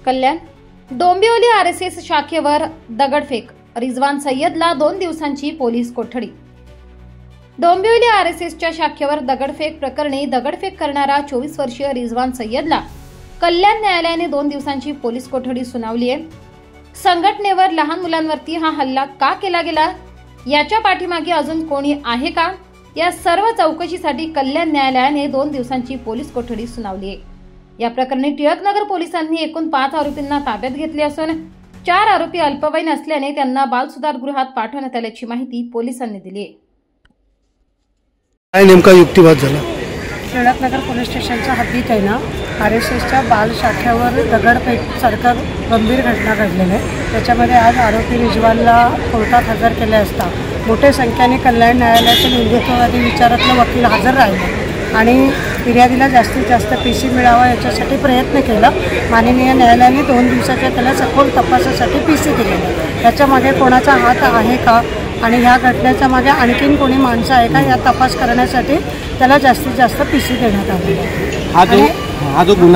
Kalyan Dombivli RSS शाखेवर दगडफेक, रिजवान सय्यदला 2 दिवसांची police कोठडी। डोंबिवली आरएसएसच्या शाखेवर दगडफेक प्रकरणी दगडफेक करणारा 24 वर्षीय रिजवान सय्यदला कल्याण न्यायालयाने 2 दिवसांची पोलीस कोठडी सुनावली आहे। संघटनेवर लहान मुलांवरती हा हल्ला का केला गेला, याच्या पाठीमागे अजून कोणी आहे का, या सर्व चौकशीसाठी कल्याण न्यायालयाने 2 दिवसांची पोलीस कोठडी सुनावली आहे। या प्रकरणी टिळकनगर पोलिसांनी एकूण 5 आरोपींना ताब्यात घेतले असून 4 आरोपी अल्पवयीन असल्याने त्यांना बालसुधारगृहात पाठवण्यात आल्याची माहिती पोलिसांनी दिली आहे। काय नेमका युक्तिवाद झाला? टिळकनगर पोलीस स्टेशनच्या हद्दीत आहे ना, आरएसएसच्या बाल शाखेवर दगडफेक सारखं गंभीर घटना घडलेली आहे। त्याच्यामध्ये आज आरोपी रिजवानला कोर्टात हजर केले असता मोठ्या संख्येने कल्याण न्यायालयातील हिंदुत्ववादी विचारातले वकील हजर राहिले आणि फिर्यादीला जास्तीत जास्त पीसी मिळावा याच्यासाठी प्रयत्न केला। माननीय न्यायालयाने 2 दिवसाच्या त्याला सखोल तपासासाठी पीसी दिलेला। त्याच्यामागे कोणाचा हात आहे का आणि ह्या घटनेच्या मागे आणखीन कोणी माणसं आहे का या तपास करण्यासाठी त्याला जास्तीत जास्त पीसी देण्यात आली। हा जो गुन्हा